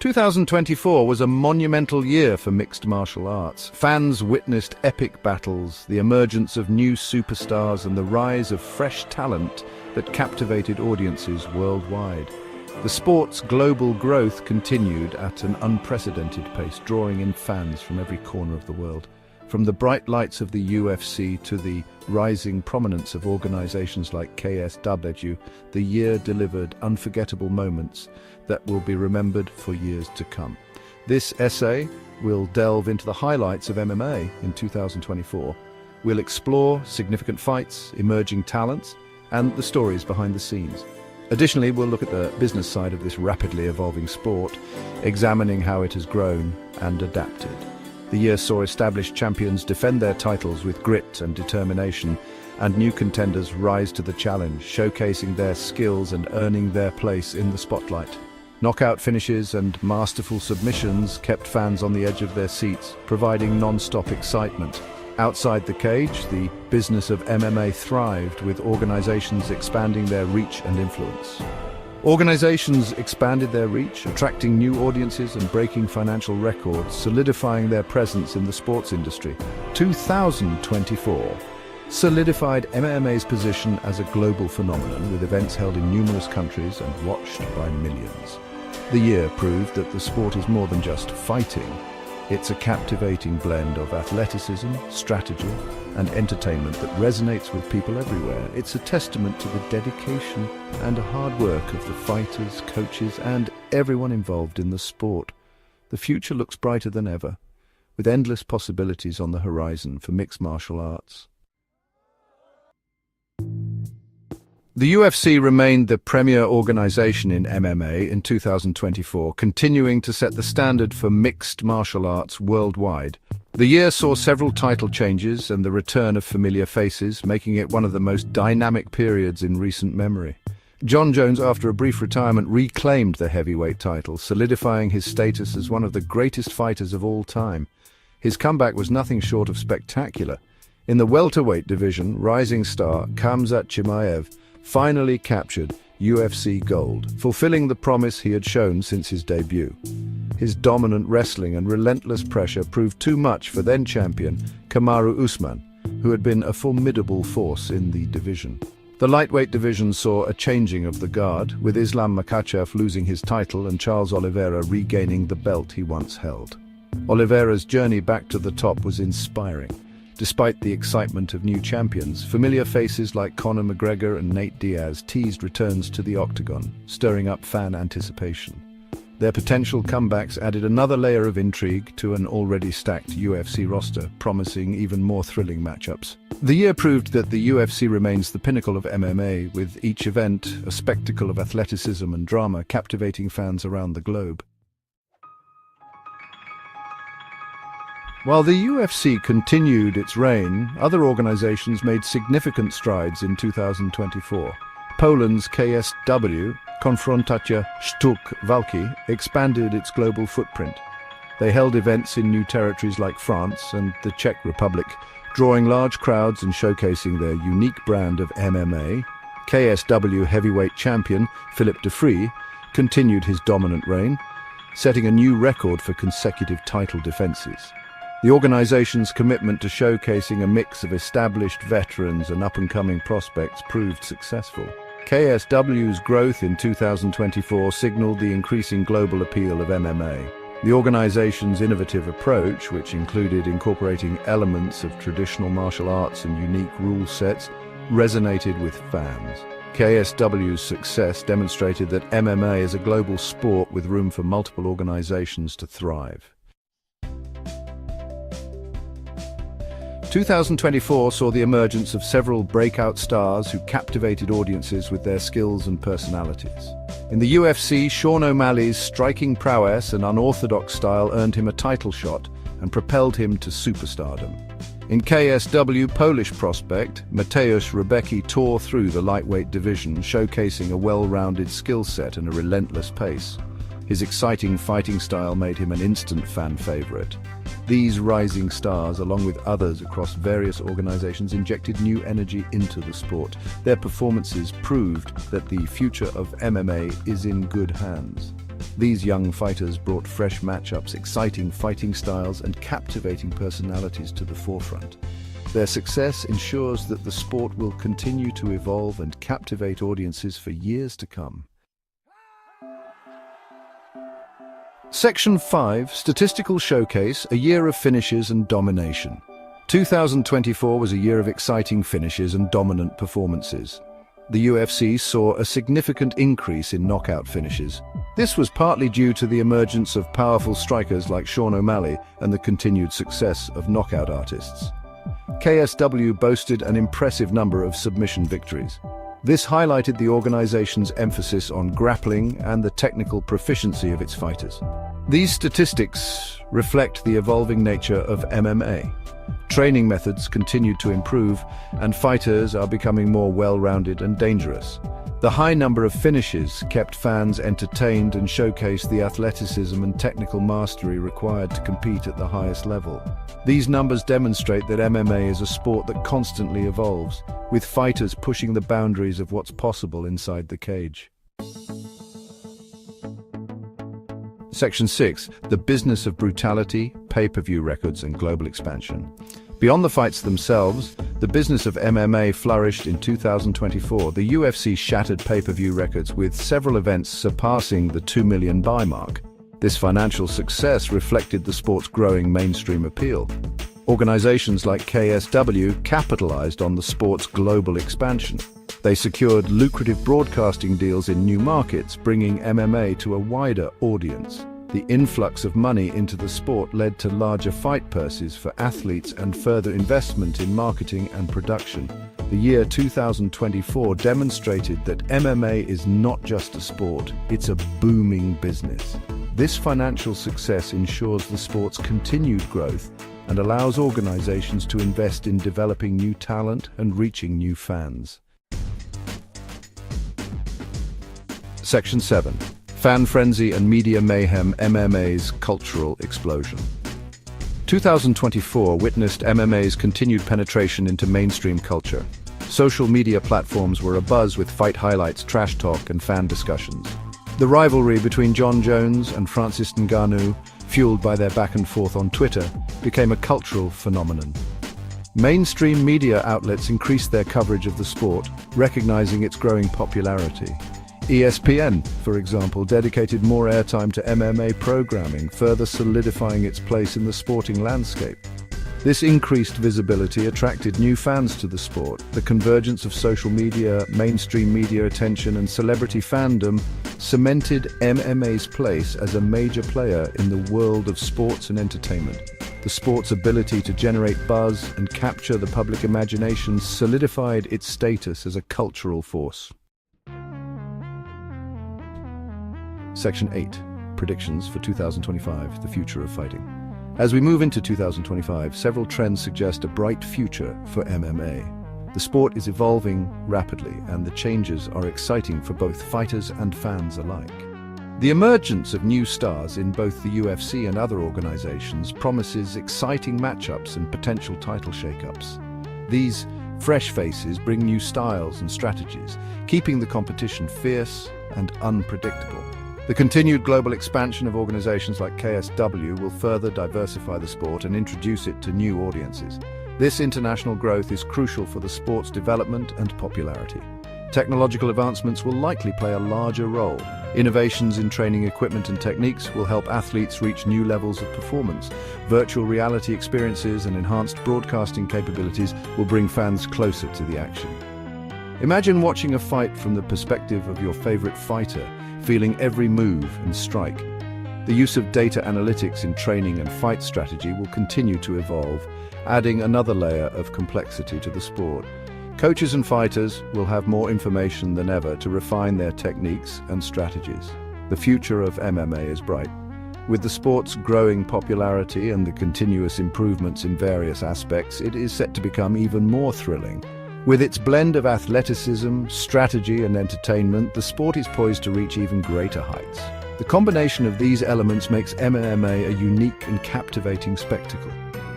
2024 was a monumental year for mixed martial arts. Fans witnessed epic battles, the emergence of new superstars, and the rise of fresh talent that captivated audiences worldwide. The sport's global growth continued at an unprecedented pace, drawing in fans from every corner of the world. From the bright lights of the UFC to the rising prominence of organizations like KSW, the year delivered unforgettable moments that will be remembered for years to come. This essay will delve into the highlights of MMA in 2024. We'll explore significant fights, emerging talents, and the stories behind the scenes. Additionally, we'll look at the business side of this rapidly evolving sport, examining how it has grown and adapted. The year saw established champions defend their titles with grit and determination, and new contenders rise to the challenge, showcasing their skills and earning their place in the spotlight. Knockout finishes and masterful submissions kept fans on the edge of their seats, providing non-stop excitement. Outside the cage, the business of MMA thrived, with organizations expanding their reach and influence. Organizations expanded their reach, attracting new audiences and breaking financial records, solidifying their presence in the sports industry. 2024 solidified MMA's position as a global phenomenon, with events held in numerous countries and watched by millions. The year proved that the sport is more than just fighting. It's a captivating blend of athleticism, strategy, and entertainment that resonates with people everywhere. It's a testament to the dedication and hard work of the fighters, coaches, and everyone involved in the sport. The future looks brighter than ever, with endless possibilities on the horizon for mixed martial arts. The UFC remained the premier organization in MMA in 2024, continuing to set the standard for mixed martial arts worldwide. The year saw several title changes and the return of familiar faces, making it one of the most dynamic periods in recent memory. Jon Jones, after a brief retirement, reclaimed the heavyweight title, solidifying his status as one of the greatest fighters of all time. His comeback was nothing short of spectacular. In the welterweight division, rising star Khamzat Chimaev finally captured UFC gold, fulfilling the promise he had shown since his debut. His dominant wrestling and relentless pressure proved too much for then-champion Kamaru Usman, who had been a formidable force in the division. The lightweight division saw a changing of the guard, with Islam Makhachev losing his title and Charles Oliveira regaining the belt he once held. Oliveira's journey back to the top was inspiring. Despite the excitement of new champions, familiar faces like Conor McGregor and Nate Diaz teased returns to the octagon, stirring up fan anticipation. Their potential comebacks added another layer of intrigue to an already stacked UFC roster, promising even more thrilling matchups. The year proved that the UFC remains the pinnacle of MMA, with each event a spectacle of athleticism and drama, captivating fans around the globe. While the UFC continued its reign, other organizations made significant strides in 2024. Poland's KSW, Konfrontacja Sztuk Walki, expanded its global footprint. They held events in new territories like France and the Czech Republic, drawing large crowds and showcasing their unique brand of MMA. KSW heavyweight champion Philip Defree continued his dominant reign, setting a new record for consecutive title defenses. The organization's commitment to showcasing a mix of established veterans and up-and-coming prospects proved successful. KSW's growth in 2024 signaled the increasing global appeal of MMA. The organization's innovative approach, which included incorporating elements of traditional martial arts and unique rule sets, resonated with fans. KSW's success demonstrated that MMA is a global sport with room for multiple organizations to thrive. 2024 saw the emergence of several breakout stars who captivated audiences with their skills and personalities. In the UFC, Sean O'Malley's striking prowess and unorthodox style earned him a title shot and propelled him to superstardom. In KSW, Polish prospect Mateusz Rebecki tore through the lightweight division, showcasing a well-rounded skill set and a relentless pace. His exciting fighting style made him an instant fan favorite. These rising stars, along with others across various organizations, injected new energy into the sport. Their performances proved that the future of MMA is in good hands. These young fighters brought fresh matchups, exciting fighting styles, and captivating personalities to the forefront. Their success ensures that the sport will continue to evolve and captivate audiences for years to come. Section 5, Statistical Showcase, a year of finishes and domination. 2024 was a year of exciting finishes and dominant performances. The UFC saw a significant increase in knockout finishes. This was partly due to the emergence of powerful strikers like Sean O'Malley and the continued success of knockout artists. KSW boasted an impressive number of submission victories. This highlighted the organization's emphasis on grappling and the technical proficiency of its fighters. These statistics reflect the evolving nature of MMA. Training methods continued to improve, and fighters are becoming more well-rounded and dangerous. The high number of finishes kept fans entertained and showcased the athleticism and technical mastery required to compete at the highest level. These numbers demonstrate that MMA is a sport that constantly evolves, with fighters pushing the boundaries of what's possible inside the cage. Section 6, the business of brutality, pay-per-view records, and global expansion. Beyond the fights themselves, the business of MMA flourished in 2024. The UFC shattered pay-per-view records, with several events surpassing the 2 million buy mark. This financial success reflected the sport's growing mainstream appeal. Organizations like KSW capitalized on the sport's global expansion. They secured lucrative broadcasting deals in new markets, bringing MMA to a wider audience. The influx of money into the sport led to larger fight purses for athletes and further investment in marketing and production. The year 2024 demonstrated that MMA is not just a sport, it's a booming business. This financial success ensures the sport's continued growth and allows organizations to invest in developing new talent and reaching new fans. Section 7. Fan frenzy and media mayhem, MMA's cultural explosion. 2024 witnessed MMA's continued penetration into mainstream culture. Social media platforms were abuzz with fight highlights, trash talk, and fan discussions. The rivalry between Jon Jones and Francis Ngannou, fueled by their back and forth on Twitter, became a cultural phenomenon. Mainstream media outlets increased their coverage of the sport, recognizing its growing popularity. ESPN, for example, dedicated more airtime to MMA programming, further solidifying its place in the sporting landscape. This increased visibility attracted new fans to the sport. The convergence of social media, mainstream media attention, and celebrity fandom cemented MMA's place as a major player in the world of sports and entertainment. The sport's ability to generate buzz and capture the public imagination solidified its status as a cultural force. Section 8. Predictions for 2025, the future of fighting. As we move into 2025, several trends suggest a bright future for MMA. The sport is evolving rapidly, and the changes are exciting for both fighters and fans alike. The emergence of new stars in both the UFC and other organizations promises exciting matchups and potential title shakeups. These fresh faces bring new styles and strategies, keeping the competition fierce and unpredictable. The continued global expansion of organizations like KSW will further diversify the sport and introduce it to new audiences. This international growth is crucial for the sport's development and popularity. Technological advancements will likely play a larger role. Innovations in training equipment and techniques will help athletes reach new levels of performance. Virtual reality experiences and enhanced broadcasting capabilities will bring fans closer to the action. Imagine watching a fight from the perspective of your favorite fighter, feeling every move and strike. The use of data analytics in training and fight strategy will continue to evolve, adding another layer of complexity to the sport. Coaches and fighters will have more information than ever to refine their techniques and strategies. The future of MMA is bright. With the sport's growing popularity and the continuous improvements in various aspects, it is set to become even more thrilling. With its blend of athleticism, strategy, and entertainment, the sport is poised to reach even greater heights. The combination of these elements makes MMA a unique and captivating spectacle.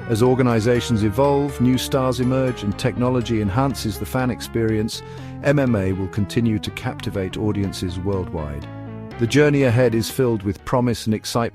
As organizations evolve, new stars emerge, and technology enhances the fan experience, MMA will continue to captivate audiences worldwide. The journey ahead is filled with promise and excitement.